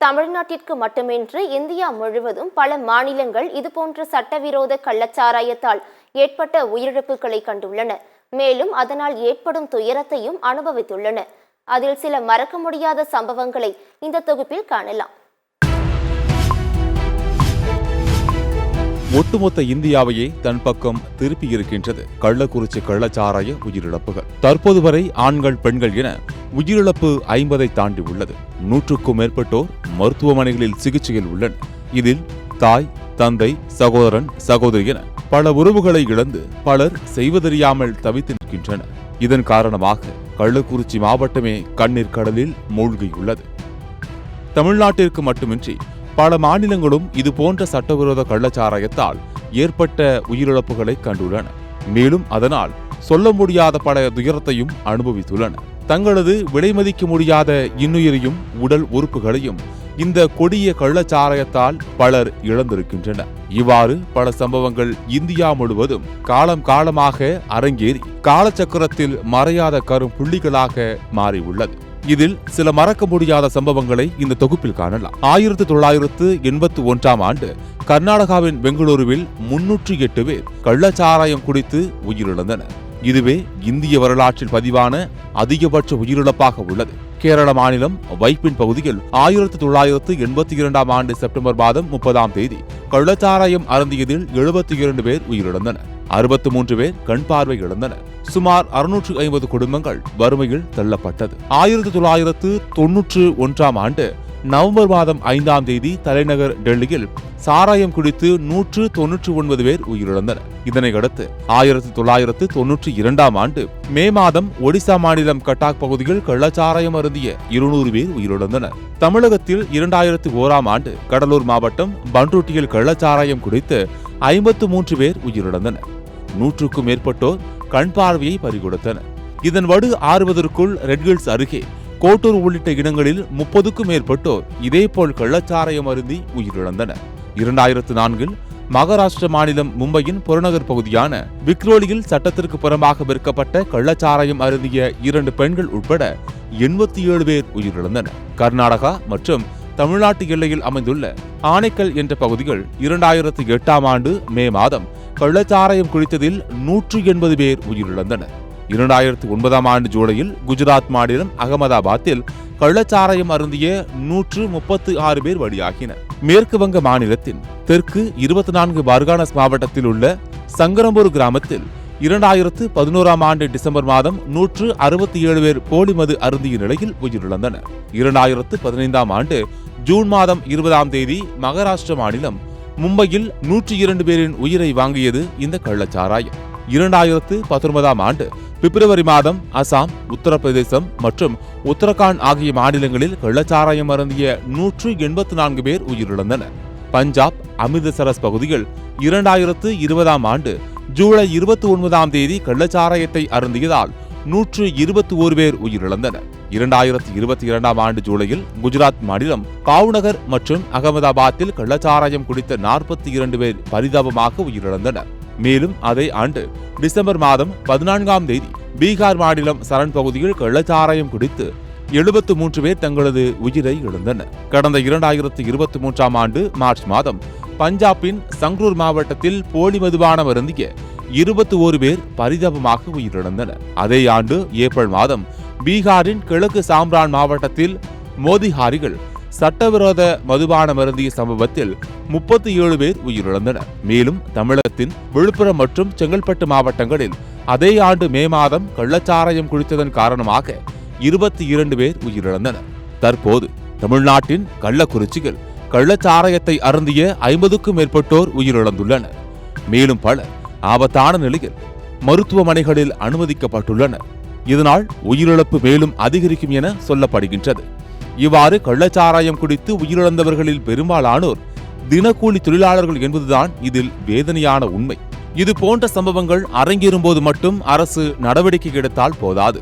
தமிழ்நாட்டிற்கு மட்டுமின்றி இந்தியா முழுவதும் பல மாநிலங்கள் இதுபோன்ற சட்டவிரோத கள்ளச்சாராயத்தால் ஏற்பட்ட உயிரிழப்புகளை கண்டுள்ளன. மேலும் அதனால் ஏற்படும் துயரத்தையும் அனுபவித்துள்ளன. அதில் சில மறக்க முடியாத சம்பவங்களை இந்த தொகுப்பில் காணலாம். ஒட்டுமொத்த இந்தியாவையே தன் பக்கம் திருப்பியிருக்கின்றது கள்ளக்குறிச்சி கள்ளச்சாராய உயிரிழப்புகள். தற்போது வரை ஆண்கள் பெண்கள் என உயிரிழப்பு 50ஐ தாண்டி உள்ளது. 100க்கும் மேற்பட்டோர் மருத்துவமனைகளில் சிகிச்சையில் உள்ளனர். இதில் தாய், தந்தை, சகோதரன், சகோதரி என பல உறவுகளை இழந்து பலர் செய்வதறியாமல் தவித்து நிற்கின்றனர். இதன் காரணமாக கள்ளக்குறிச்சி மாவட்டமே கண்ணீர் கடலில் மூழ்கியுள்ளது. தமிழ்நாட்டிற்கு மட்டுமின்றி பல மாநிலங்களும் இதுபோன்ற சட்டவிரோத கள்ளச்சாராயத்தால் ஏற்பட்ட உயிரிழப்புகளை கண்டுள்ளன. மேலும் அதனால் சொல்ல முடியாத பல துயரத்தையும் அனுபவித்துள்ளன. தங்களது விலைமதிக்க முடியாத இன்னுயிரையும் உடல் உறுப்புகளையும் இந்த கொடிய கள்ளச்சாராயத்தால் பலர் இழந்திருக்கின்றனர். இவ்வாறு பல சம்பவங்கள் இந்தியா முழுவதும் காலம் காலமாக அரங்கேறி காலச்சக்கரத்தில் மறையாத கரும் புள்ளிகளாக மாறியுள்ளது. இதில் சில மறக்க முடியாத சம்பவங்களை இந்த தொகுப்பில் காணலாம். 1981ஆம் ஆண்டு கர்நாடகாவின் பெங்களூருவில் 308 பேர் கள்ளச்சாராயம் குடித்து உயிரிழந்தனர். இதுவே இந்திய வரலாற்றில் பதிவான அதிகபட்ச உயிரிழப்பாக உள்ளது. கேரள மாநிலம் வைப்பின் பகுதியில் 1982ஆம் ஆண்டு செப்டம்பர் மாதம் 30ஆம் தேதி கள்ளச்சாராயம் அருந்தியதில் 72 பேர் உயிரிழந்தனர். 63 பேர் கண் பார்வை இழந்தனர். சுமார் 650 குடும்பங்கள் வறுமையில் தள்ளப்பட்டது. 1991ஆம் ஆண்டு நவம்பர் மாதம் 5ஆம் தேதி தலைநகர் டெல்லியில் சாராயம் குடித்து 199 பேர் உயிரிழந்தனர். இதனையடுத்து 1992ஆம் ஆண்டு மே மாதம் ஒடிசா மாநிலம் கட்டாக் பகுதியில் கள்ளச்சாராயம் அருந்திய 200 பேர் உயிரிழந்தனர். தமிழகத்தில் 2001ஆம் ஆண்டு கடலூர் மாவட்டம் பண்ருட்டியில் கள்ளச்சாராயம் குடித்து 53 பேர் உயிரிழந்தனர். 100க்கும் மேற்பட்டோர் கண் பார்வையை பறிகொடுத்தனர். இதன் வடு ஆறுவதற்குள் ரெட்ஹில்ஸ் அருகே கோட்டூர் உள்ளிட்ட இடங்களில் 30க்கும் மேற்பட்டோர் இதேபோல் கள்ளச்சாராயம் அருந்தி உயிரிழந்தனர். 2004இல் மகாராஷ்டிர மாநிலம் மும்பையின் புறநகர் பகுதியான விக்ரோலியில் சட்டத்திற்கு புறம்பாக விற்கப்பட்ட கள்ளச்சாராயம் அருந்திய 2 பெண்கள் உட்பட 87 பேர் உயிரிழந்தனர். கர்நாடகா மற்றும் தமிழ்நாட்டு எல்லையில் அமைந்துள்ள ஆனைக்கல் என்ற பகுதிகள் 2008ஆம் ஆண்டு மே மாதம் கள்ளச்சாராயம் குடித்ததில் 180 பேர் உயிரிழந்தனர். 2009ஆம் ஆண்டு ஜூலையில் குஜராத் மாநிலம் அகமதாபாத்தில் கள்ளச்சாராயம் அருந்திய 136 பேர் பலியாகினர். மேற்கு வங்க மாநிலத்தின் தெற்கு 24 பர்கானஸ் மாவட்டத்தில் உள்ள சங்கரம்பூர் கிராமத்தில் 2011ஆம் ஆண்டு டிசம்பர் மாதம் 167 பேர் போலி மது அருந்திய நிலையில் உயிரிழந்தனர். 2015ஆம் ஆண்டு ஜூன் மாதம் 20ஆம் தேதி மகாராஷ்டிர மாநிலம் மும்பையில் 102 பேரின் உயிரை வாங்கியது இந்த கள்ளச்சாராயம். 2019ஆம் ஆண்டு பிப்ரவரி மாதம் அசாம், உத்தரப்பிரதேசம் மற்றும் உத்தரகாண்ட் ஆகிய மாநிலங்களில் கள்ளச்சாராயம் அருந்திய 184 பேர் உயிரிழந்தனர். பஞ்சாப் அமிர்தசரஸ் பகுதியில் 2020ஆம் ஆண்டு ஜூலை 29ஆம் தேதி கள்ளச்சாராயத்தை அருந்தியதால் 121 பேர் உயிரிழந்தனர். 2022ஆம் ஆண்டு ஜூலையில் குஜராத் மாநிலம் பாவ்நகர் மற்றும் அகமதாபாத்தில் கள்ளச்சாராயம் குடித்த 42 பேர் பரிதாபமாக உயிரிழந்தனர். மேலும் அதே ஆண்டு டிசம்பர் மாதம் 14ஆம் தேதி பீகார் மாநிலம் சரண் பகுதியில் கள்ளச்சாராயம் குடித்து 73 பேர் தங்களது உயிரை இழந்தனர். கடந்த 2023ஆம் ஆண்டு மார்ச் மாதம் பஞ்சாபின் சங்ரூர் மாவட்டத்தில் போலி மதுபானம் அருந்திய 21 பேர் பரிதாபமாக உயிரிழந்தனர். அதே ஆண்டு ஏப்ரல் மாதம் பீகாரின் கிழக்கு சாம்ரான் மாவட்டத்தில் மோதிஹாரிகள் சட்டவிரோத மதுபானம் அருந்திய சம்பவத்தில் 37 பேர் உயிரிழந்தனர். மேலும் தமிழகத்தின் விழுப்புரம் மற்றும் செங்கல்பட்டு மாவட்டங்களில் அதே ஆண்டு மே மாதம் கள்ளச்சாராயம் குடித்ததன் காரணமாக 22 பேர் உயிரிழந்தனர். தற்போது தமிழ்நாட்டின் கள்ளக்குறிச்சியில் கள்ளச்சாராயத்தை அருந்திய 50க்கும் மேற்பட்டோர் உயிரிழந்துள்ளனர். மேலும் பலர் ஆபத்தான நிலையில் மருத்துவமனைகளில் அனுமதிக்கப்பட்டுள்ளனர். இதனால் உயிரிழப்பு மேலும் அதிகரிக்கும் என சொல்லப்படுகின்றது. இவ்வாறு கள்ளச்சாராயம் குடித்து உயிரிழந்தவர்களில் பெரும்பாலானோர் தினக்கூலி தொழிலாளர்கள் என்பதுதான் இதில் வேதனையான உண்மை. இது போன்ற சம்பவங்கள் அரங்கேறும்போது மட்டும் அரசு நடவடிக்கை எடுத்தால் போதாது,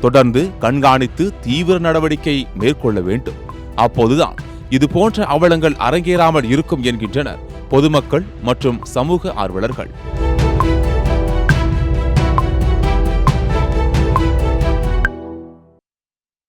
தொடர்ந்து கண்காணித்து தீவிர நடவடிக்கை மேற்கொள்ள வேண்டும். அப்போதுதான் இது போன்ற அவலங்கள் அரங்கேறாமல் இருக்கும் என்கின்றனர் பொதுமக்கள் மற்றும் சமூக ஆர்வலர்கள்.